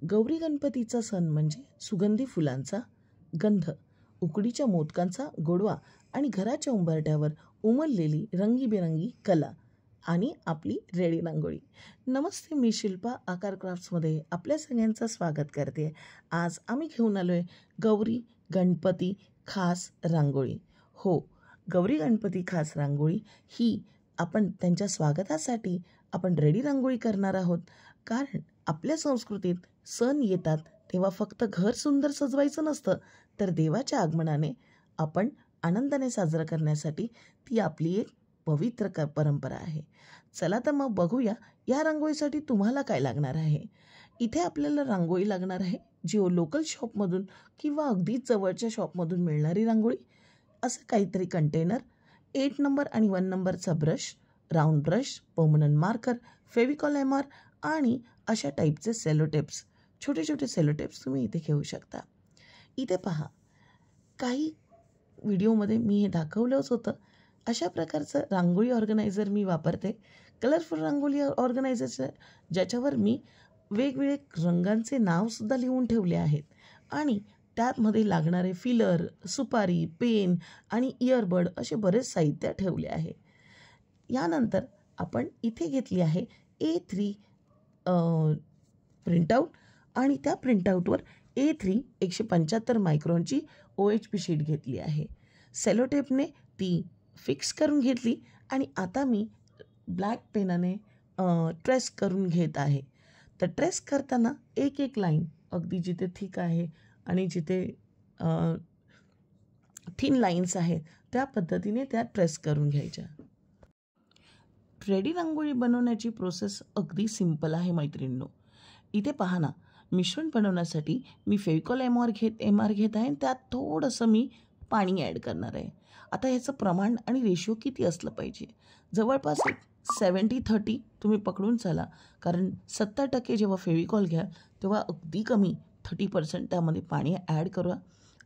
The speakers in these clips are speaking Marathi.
गौरी गणपतीचा सण म्हणजे सुगंधी फुलांचा गंध, उकडीच्या मोदकांचा गोडवा आणि घराच्या उंबरठ्यावर उमललेली रंगीबेरंगी कला आणि आपली रेडी रांगोळी. नमस्ते, मी शिल्पा आकार क्राफ्ट्समध्ये आपल्या सगळ्यांचं स्वागत करते. आज आम्ही घेऊन आलो आहे गौरी गणपती खास रांगोळी. हो, गौरी गणपती खास रांगोळी ही आपण त्यांच्या स्वागतासाठी आपण रेडी रांगोळी करणार आहोत. कारण आपल्या संस्कृतीत सण येतात तेव्हा फक्त घर सुंदर सजवायचं नसतं, तर देवाच्या आगमनाने आपण आनंदाने साजरं करण्यासाठी ती आपली एक पवित्र परंपरा आहे. चला तर मग बघूया या रांगोळीसाठी तुम्हाला काय लागणार आहे. इथे आपल्याला रांगोळी लागणार आहे जी लोकल शॉपमधून किंवा अगदीच जवळच्या शॉपमधून मिळणारी रांगोळी. असं काहीतरी कंटेनर, 8 नंबर आणि 1 नंबरचा brush, round brush, permanent marker, Fevicol MR आणि अशा टाईपचे सेलोटेप्स, छोटे छोटे सेलोटेप्स तुम्ही इथे घेऊ शकता. इथे पहा, काही व्हिडिओमध्ये मी हे दाखवलंच होतं. अशा प्रकारचं रांगोळी ऑर्गनायझर मी वापरते. कलरफुल रांगोळी ऑर्गनायझरचं ज्याच्यावर मी वेगवेगळे रंगांचे नावसुद्धा लिहून ठेवले आहेत आणि त्यामध्ये लागणारे फिलर, सुपारी, पेन आणि इयरबड असे बरेच साहित्य ठेवले आहे. यानंतर आपण इथे घेतली आहे A3 प्रिंटआउट आणि त्या प्रिंटआउटवर A3 175 मायक्रॉनची OHP शीट घेतली आहे. सेलोटेपने ती फिक्स करून घेतली आणि आता मी ब्लॅक पेनाने ट्रेस करून घेत आहे. तर ट्रेस करताना एक एक लाईन अगदी जिथे थिक आहे आणि जिथे थिन लाईन्स आहेत त्या पद्धतीने त्या ट्रेस करून घ्यायच्या. रेडी रांगोळी बनवण्याची प्रोसेस अगदी सिंपल आहे मैत्रिणींनो. इथे पहा ना, मिश्रण बनवण्यासाठी मी फेविकॉल MR घेत आहे आणि त्यात थोडंसं मी पाणी ॲड करणार आहे. आता ह्याचं प्रमाण आणि रेशिओ किती असलं पाहिजे, जवळपास 70-30 तुम्ही पकडून चाला. कारण 70% जेव्हा फेविकॉल घ्या तेव्हा अगदी कमी 30% त्यामध्ये पाणी ॲड करा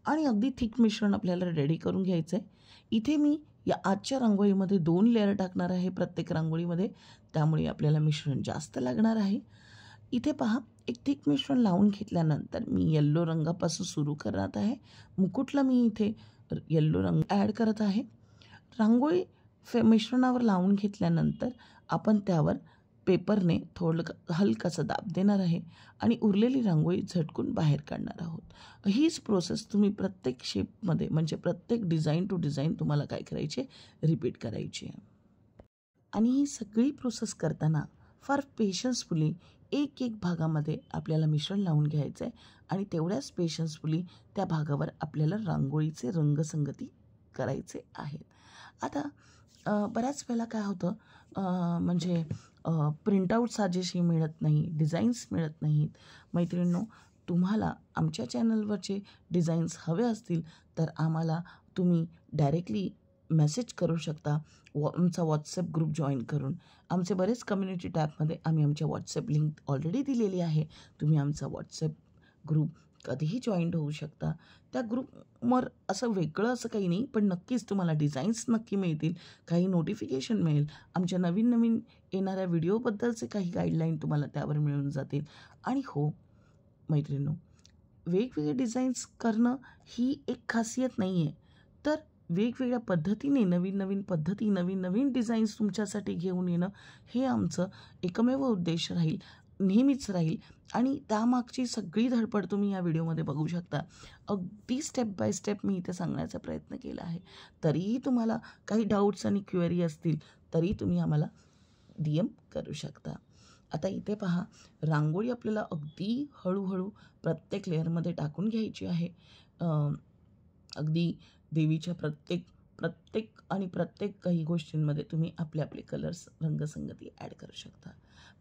आणि अगदी थिक मिश्रण आपल्याला रेडी करून घ्यायचं आहे. इथे मी या आजच्या रांगोळीमध्ये 2 लेअर टाकणार आहे प्रत्येक रांगोळीमध्ये, त्यामुळे आपल्याला मिश्रण जास्त लागणार आहे. इथे पहा, एक थिक मिश्रण लावून घेतल्यानंतर मी येल्लो रंगापासून सुरू करत आहे. मुकुटला मी इथे येल्लो रंग ॲड करत आहे. रांगोळी मिश्रणावर लावून घेतल्यानंतर आपण त्यावर पेपरने हलकासा दाब देणार आहे आणि उरलेली रांगोळी झटकून बाहेर काढणार आहोत. हीच प्रोसेस तुम्ही प्रत्येक शेपमध्ये म्हणजे प्रत्येक डिझाईन टू डिझाईन तुम्हाला काय करायचे, रिपीट करायची आहे. आणि ही सगळी प्रोसेस करताना फार पेशन्सफुली एक भागामध्ये आपल्याला मिश्रण लावून घ्यायचं आहे आणि तेवढ्याच पेशन्सफुली त्या भागावर आपल्याला रांगोळीचे रंगसंगती करायचे आहेत. आता बऱ्याच वेळेला काय होतं, म्हणजे प्रिंटआउट साजेशी मिळत नाही, डिझाईन्स मिळत नाहीत. मैत्रिणींनो, तुम्हाला आमच्या चॅनलवरचे डिझाईन्स हवे असतील तर आम्हाला तुम्ही डायरेक्टली मेसेज करू शकता. आमचा व्हॉट्सॲप ग्रुप जॉईन करून. आमचे बरेच कम्युनिटी टॅबमध्ये आम्ही आमच्या व्हॉट्सॲप लिंक ऑलरेडी दिलेली आहे. तुम्ही आमचा व्हॉट्सॲप ग्रुप कधीही जॉईंट होऊ शकता. त्या ग्रुपवर असं वेगळं असं काही नाही, पण नक्कीच तुम्हाला डिझाईन्स नक्की मिळतील, काही नोटिफिकेशन मिळेल, आमच्या नवीन येणाऱ्या व्हिडिओबद्दलचे काही गाईडलाईन तुम्हाला त्यावर मिळून जातील. आणि हो मैत्रिणींनो, वेगवेगळे डिझाईन्स करणं ही एक खासियत नाही आहे, तर वेगवेगळ्या पद्धतीने नवीन डिझाईन्स तुमच्यासाठी घेऊन येणं हे आमचं एकमेव उद्देश राहील, नेहमीच राहील. आणि त्यामागची सगळी धडपड तुम्ही या व्हिडिओमध्ये बघू शकता. अगदी स्टेप बाय स्टेप मी इथे सांगण्याचा प्रयत्न केला आहे. तरीही तुम्हाला काही डाऊट्स आणि क्वेरी असतील तरी तुम्ही आम्हाला DM करू शकता. आता इथे पहा, रांगोळी आपल्याला अगदी हळूहळू प्रत्येक लेअरमध्ये टाकून घ्यायची आहे. अगदी देवीच्या प्रत्येक काही गोष्टींमध्ये तुम्ही आपले कलर्स रंगसंगती ॲड करू शकता.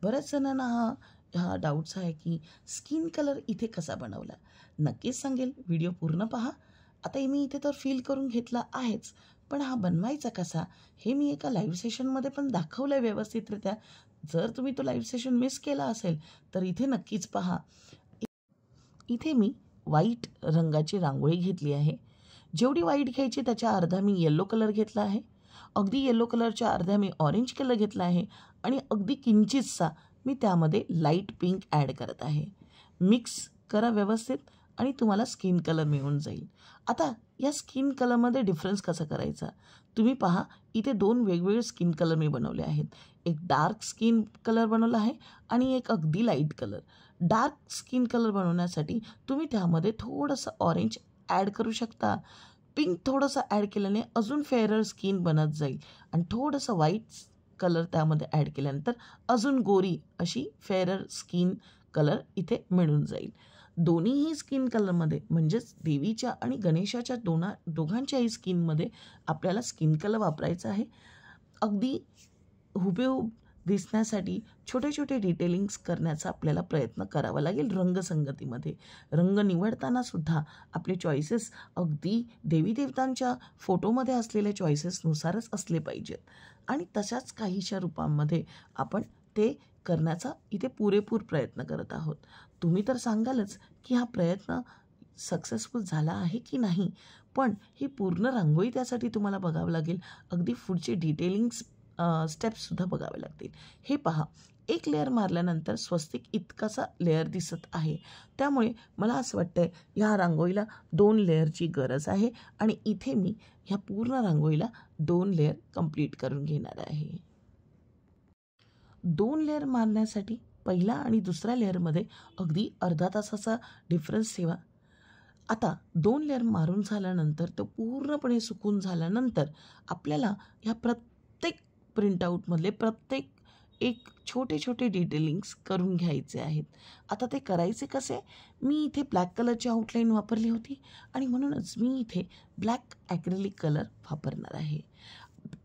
बऱ्याच जणांना हा डाऊट्स आहे की स्किन कलर इथे कसा बनवला. नक्कीच सांगेल, व्हिडिओ पूर्ण पहा. आता मी इथे तर फील करून घेतला आहेच, पण हा बनवायचा कसा हे मी एका लाईव्ह सेशनमध्ये पण दाखवलं आहे व्यवस्थितरित्या. जर तुम्ही तो लाईव्ह सेशन मिस केला असेल तर इथे नक्कीच पहा. इथे मी व्हाईट रंगाची रांगोळी घेतली आहे. जेवढी व्हाईट घ्यायची त्याच्या अर्धा मी येल्लो कलर घेतला आहे, अगदी येल्लो कलरच्या अर्ध्या मी ऑरेंज कलर घेतला आहे आणि अगदी किंचितसा मी त्यामध्ये लाईट पिंक ॲड करत आहे. मिक्स करा व्यवस्थित आणि तुम्हाला स्किन कलर मिळून जाईल. आता या स्किन कलरमध्ये डिफरन्स कसा करायचा तुम्ही पहा. इथे 2 वेगवेगळे स्किन कलर मी बनवले आहेत. एक डार्क स्किन कलर बनवला आहे आणि एक अगदी light colour. Dark skin colour बनवण्यासाठी तुम्ही त्यामध्ये थोडंसं ऑरेंज ॲड करू शकता. पिंक थोडंसं ॲड केल्याने अजून फेअरर स्किन बनत जाईल आणि थोडंसं व्हाईट कलर त्यामध्ये ॲड केल्यानंतर अजून गोरी अशी फेअरर स्किन कलर इथे मिळून जाईल. दोन्हीही स्किन कलरमध्ये म्हणजेच देवीच्या आणि गणेशाच्या दोघांच्याही स्किनमध्ये आपल्याला स्किन कलर वापरायचा आहे. अगदी हुबेहूब दिसण्यासाठी छोटे छोटे डिटेलिंग्स करण्याचा आपल्याला प्रयत्न करावा लागेल. रंगसंगतीमध्ये रंग निवडताना सुद्धा आपले चॉईसेस अगदी देवी देवतांच्या फोटोमध्ये असलेल्या चॉईसेसनुसारच असले पाहिजेत आणि तशाच काहीशा रूपांमध्ये आपण ते करण्याचा इथे पुरेपूर प्रयत्न करत आहोत. तुम्ही तर सांगालच की हा प्रयत्न सक्सेसफुल झाला आहे की नाही, पण ही पूर्ण रांगोळी त्यासाठी तुम्हाला बघावं लागेल. अगदी पुढचे डिटेलिंग्स स्टेप्ससुद्धा बघावे लागतील. हे पहा, एक लेअर मारल्यानंतर स्वस्तिक इतकासा लेअर दिसत आहे. त्यामुळे मला असं वाटतं ह्या रांगोळीला 2 लेअरची गरज आहे आणि इथे मी ह्या पूर्ण रांगोळीला 2 लेअर कंप्लीट करून घेणार आहे. 2 लेअर मारण्यासाठी पहिला आणि दुसऱ्या लेअरमध्ये अगदी अर्धा तासाचा डिफरन्स ठेवा. आता 2 लेअर मारून झाल्यानंतर तो पूर्णपणे सुकून झाल्यानंतर आपल्याला ह्या प्रत्येक प्रिंटआउटमधले प्रत्येक एक छोटे छोटे डिटेलिंग्स करून घ्यायचे आहेत. आता ते करायचे कसे, मी इथे ब्लॅक कलरची आउटलाईन वापरली होती आणि म्हणूनच मी इथे ब्लॅक ॲक्रेलिक कलर वापरणार आहे.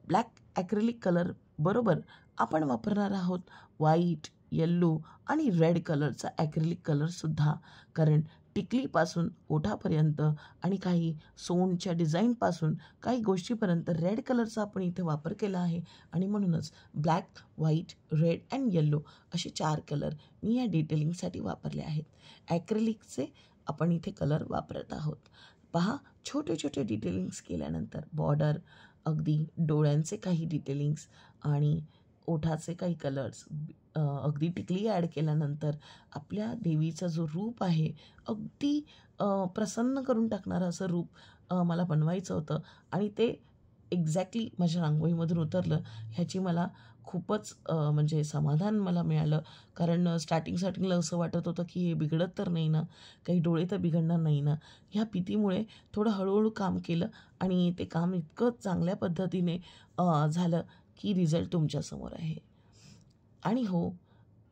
ब्लॅक ॲक्रेलिक कलर बरोबर आपण वापरणार आहोत व्हाईट, येल्लो आणि रेड कलरचा ॲक्रेलिक कलरसुद्धा. कारण टिकलीपासून ओठापर्यंत आणि काही सोंडच्या डिझाईनपासून काही गोष्टीपर्यंत रेड कलरचा आपण इथे वापर केला आहे आणि म्हणूनच black, white, red and yellow असे 4 कलर मी या डिटेलिंगसाठी वापरले आहेत. ॲक्रेलिकचे आपण इथे कलर वापरत आहोत. पहा, छोटे छोटे डिटेलिंग्स केल्यानंतर बॉर्डर, अगदी डोळ्यांचे काही डिटेलिंग्स आणि ओठाचे काही कलर्स, अगदी टिकली ॲड केल्यानंतर आपल्या देवीचा जो रूप आहे अगदी प्रसन्न करून टाकणारं असं रूप मला बनवायचं होतं आणि ते एक्झॅक्टली माझ्या रांगोळीमधून उतरलं. ह्याची मला खूपच म्हणजे समाधान मला मिळालं. कारण स्टार्टिंगला असं वाटत होतं की हे बिघडत तर नाही ना, काही डोळे तर बिघडणार नाही ना. ह्या भीतीमुळे थोडं हळूहळू काम केलं आणि ते काम इतकं चांगल्या पद्धतीने झालं की रिझल्ट तुमच्यासमोर आहे. आणि हो,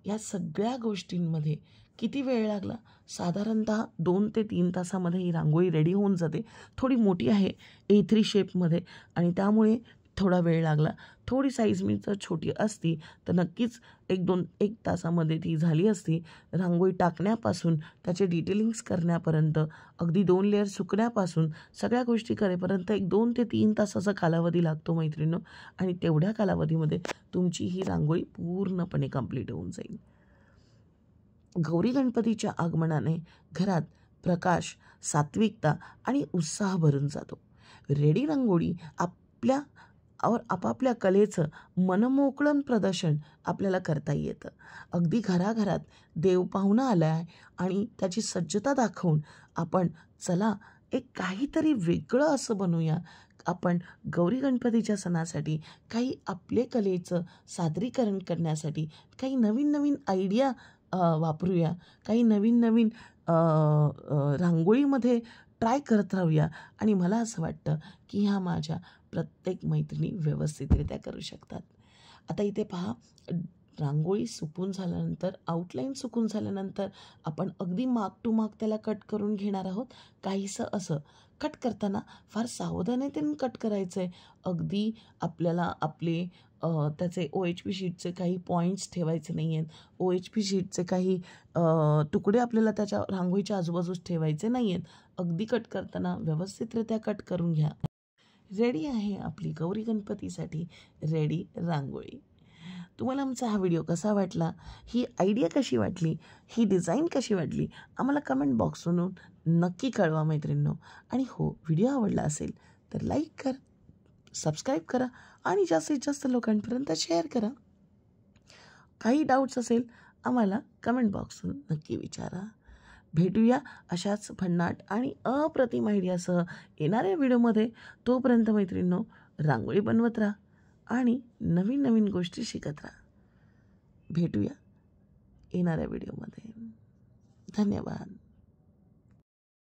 या सगळ्या गोष्टींमध्ये किती वेळ लागला, साधारणतः 2 ते 3 तासामध्ये ही रांगोळी रेडी होऊन जाते. थोडी मोठी आहे A3 शेपमध्ये आणि त्यामुळे थोडा वेळ लागला. थोडी साईज मी जर छोटी असती तर नक्कीच 1 तासामध्ये ती झाली असती. रांगोळी टाकण्यापासून त्याचे डिटेलिंग्स करण्यापर्यंत, अगदी 2 लेअर सुकण्यापासून सगळ्या गोष्टी करेपर्यंत 2 ते 3 तासाचा कालावधी लागतो मैत्रिणींनो आणि तेवढ्या कालावधीमध्ये तुमची ही रांगोळी पूर्णपणे कंप्लीट होऊन जाईल. गौरी गणपतीच्या आगमनाने घरात प्रकाश, सात्विकता आणि उत्साह भरून जातो. रेडी रांगोळी आपापल्या कलेचं मनमोकळं प्रदर्शन आपल्याला करता येतं. अगदी घराघरात देव पाहुणा आला आहे आणि त्याची सज्जता दाखवून आपण चला एक काहीतरी वेगळं असं बनवूया. आपण गौरी गणपतीच्या सणासाठी काही आपले कलेचं सादरीकरण करण्यासाठी काही नवीन नवीन आयडिया वापरूया, काही नवीन नवीन रांगोळीमध्ये ट्राय करत राहूया आणि मला असं वाटतं की ह्या माझ्या प्रत्येक मैत्रिणी व्यवस्थितरित्या करू शकतात. आता इथे पहा, रांगोळी सुकून झाल्यानंतर, आउटलाईन सुकून झाल्यानंतर आपण अगदी माग टू माग त्याला कट करून घेणार आहोत. काहीसं असं कट करताना फार सावधानतेने कट करायचं आहे. अगदी आपल्याला आपले त्याचे OHP शीटचे काही पॉईंट्स ठेवायचे नाही आहेत. OHP शीटचे काही तुकडे आपल्याला त्याच्या रांगोळीच्या आजूबाजूस ठेवायचे नाही आहेत. अगदी कट करताना व्यवस्थितरित्या कट करून घ्या. रेडी आहे आपली गौरी गणपतीसाठी रेडी रांगोळी. तुम्हाला आमचा हा व्हिडिओ कसा वाटला, ही आयडिया कशी वाटली, ही डिझाईन कशी वाटली, आम्हाला कमेंट बॉक्सवरून नक्की कळवा मैत्रिणींनो. आणि हो, व्हिडिओ आवडला असेल तर लाईक करा, सबस्क्राईब करा आणि जास्तीत जास्त लोकांपर्यंत शेअर करा. काही डाऊट्स असेल आम्हाला कमेंट बॉक्सवरून नक्की विचारा. भेटूया अशाच भन्नाट आणि अप्रतिम आयडियासह येणाऱ्या व्हिडिओमध्ये. तोपर्यंत मैत्रिणींनो, रांगोळी बनवत राहा आणि नवीन नवीन गोष्टी शिकत राहा. भेटूया येणाऱ्या व्हिडिओमध्ये. धन्यवाद.